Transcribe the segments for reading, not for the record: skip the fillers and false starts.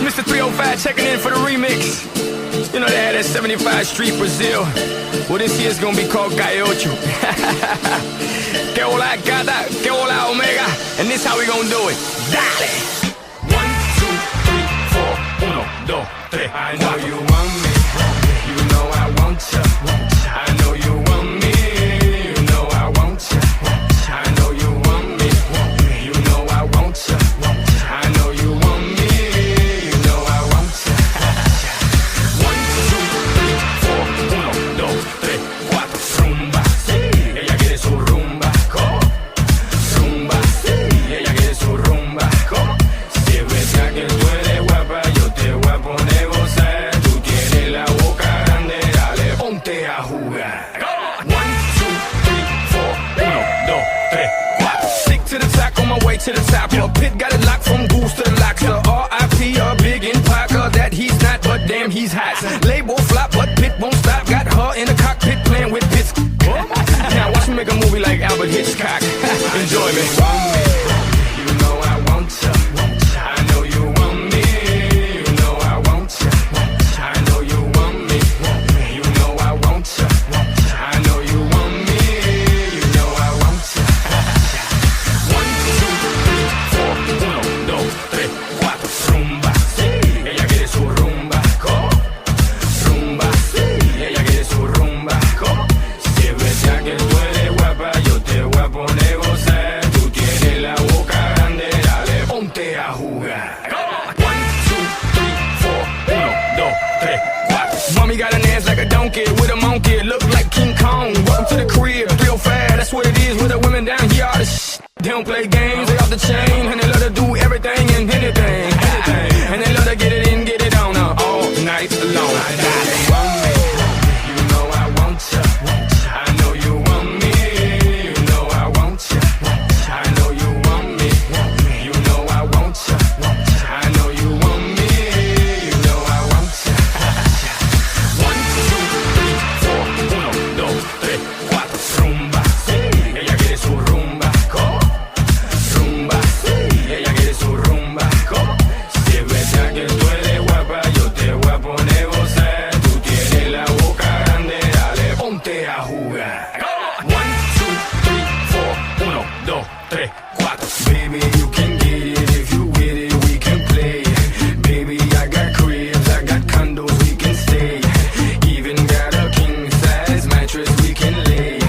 Mr. 305 checking in for the remix. You know they had that 75 Street Brazil. Well, this year's gonna be called Gaiocho. Que hola gata, que hola omega. And this how we gonna do it. Dale! 1, 2, 3, 4, 1, 2, 3. I know you want me. You know I want ya. I know you want me. You know I want ya. I know you want me. You know I want ya. I know you want me. You know I want ya. 1, 2, 3, 4, 1, 2, 3, 4. Rumba, sí, ella quiere su rumba. Rumba, sí, ella quiere su rumba. Si es verdad que tú eres guapa, yo te voy a poner gozar. Tú tienes la boca grande, dale, ponte a jugar. 1, 2, 3, 4, 1, 2, 3, 4. Stick to the track on my way to the top. Your pit got it locked from goose to the lobster. R.I.P. a big in Parker that he's not, but damn he's hot. Label flop, but Pit won't stop. Got her in the cockpit playing with bits. Now watch me make a movie like Albert Hitchcock. Enjoy me. You know I want ya. I know you want me. You know I want ya. I know you want me. You know I want ya. I know you want me. You know I want ya. 1, 2, 3, 4, 1, 2, 3, 4. Rumba, sí, ella quiere su rumba. Rumba, sí, ella quiere su rumba. Si es verdad que tú eres guapa, yo te voy a poner gozar. Tú tienes la boca grande, dale, ponte a jugar. 1, 2, 3, 4, 1, 2, 3, 4. Mommy got an ass like a donkey with a monkey. Look like King Kong. Welcome to the crib, 305. That's what it is with the women down here. All the they don't play games, they off the chain, and they love to do everything and anything. And they love to get it in, get it on all night long. You want me, you know I want ya. I know you want me, you know I want ya. I know you want me, you know I want ya. I know you want me, you know I want ya. 1, 2, 3, 4, 1, 2, 3, 4. Rumba, sí, ella quiere su rumba. Rumba, sí, ella quiere su rumba. Si es verdad que tú eres guapa, yo te voy a poner gozar. Tú tienes la boca grande, dale, ponte a jugar. 1, 2, 3, 4, 1, 2, 3, 4. Baby, you can get it if you with it, we can play. Baby, I got cribs, I got condos, we can stay. Even got a king size mattress we can lay.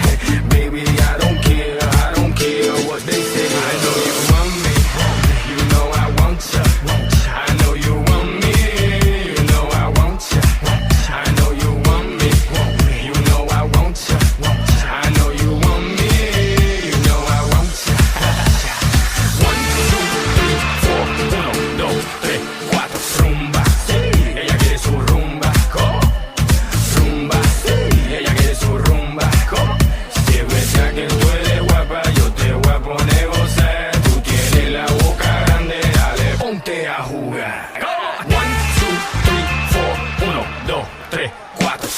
Baby, I don't care what they say. I know you want me, you know I want ya. I know you want me, you know I want ya. I know you want me, you know I want ya. I know you want me, you know I want ya. 1, 2, 3, 4, 1, 2, 3, 4. Rumba, sí, ella quiere su rumba. Rumba, sí, ella quiere su rumba. Si es verdad que tú eres guapa, yo te voy a poner gozar. Tú tienes la boca grande, dale, ponte a jugar. 1, 2, 3, 4, 1, 2, 3, 4.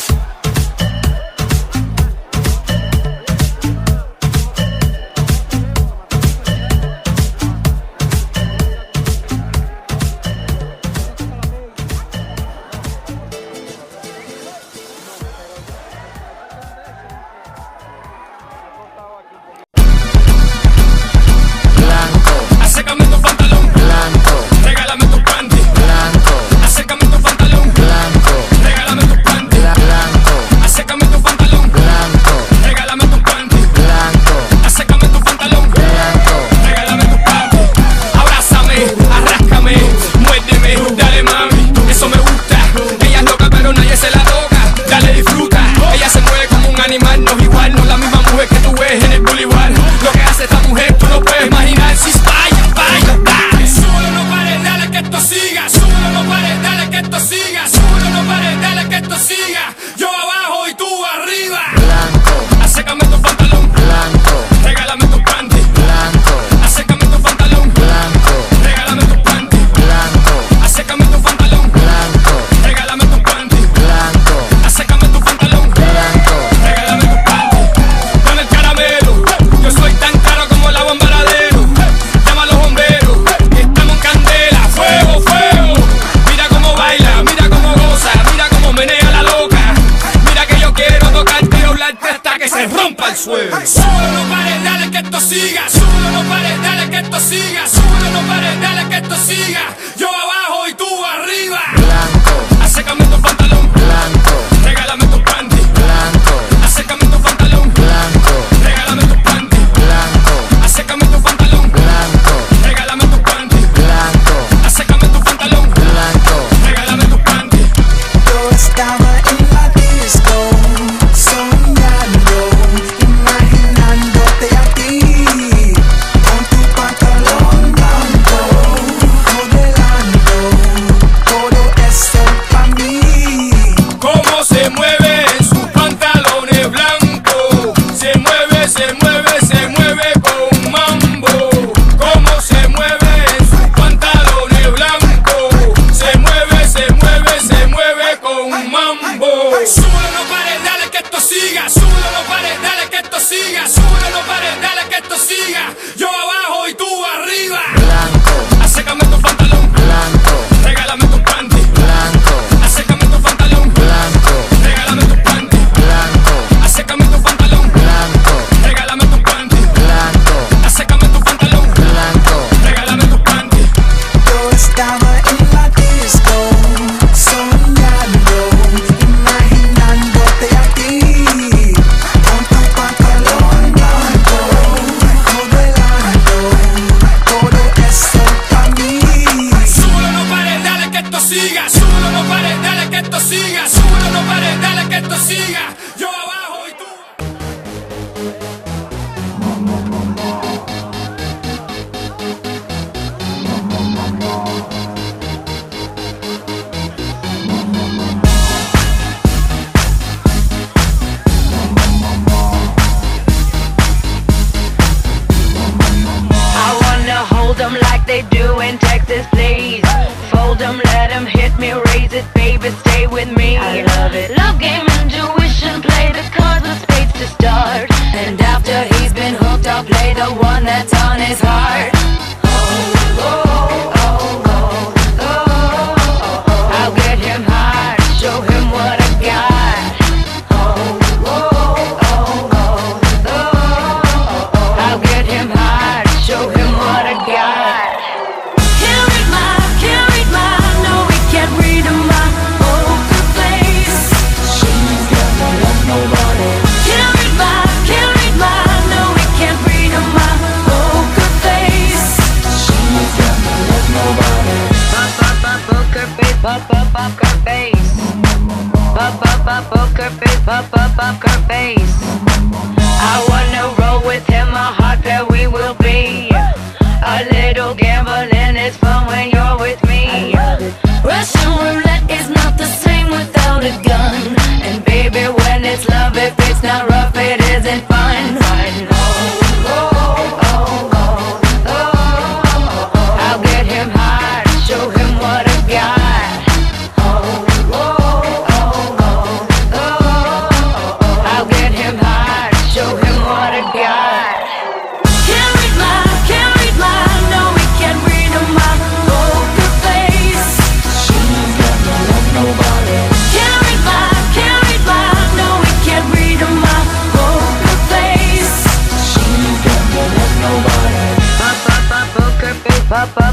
Blanco, Acércame tu pantalón, blanco, regálame tu panty. siga. Súbelo, no pares, dale que esto siga. Yo abajo y tú. Them like they do in Texas, please. Fold them, let them hit me, raise it, baby, stay with me. I love it. Love game, intuition, play the cards with spades to start. And after he's been hooked, I'll play the one that's on his heart. Oh, oh, oh, oh, oh, oh, oh. I'll get him hard, show him what I got. Oh, oh, oh, oh, oh, oh, oh. I'll get him hard, show him what I got. Poker face, poker face, poker face. I wanna roll with him, a hot pair we will be. A little gambling is fun when you're with me. Russian roulette is not the same without a gun. And baby, when it's love, if it's not rough, it isn't fun. Oh, oh, oh, oh, oh, oh, oh. I'll get him hard, show him what I got.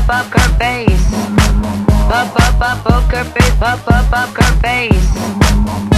Poker face, poker face, poker face.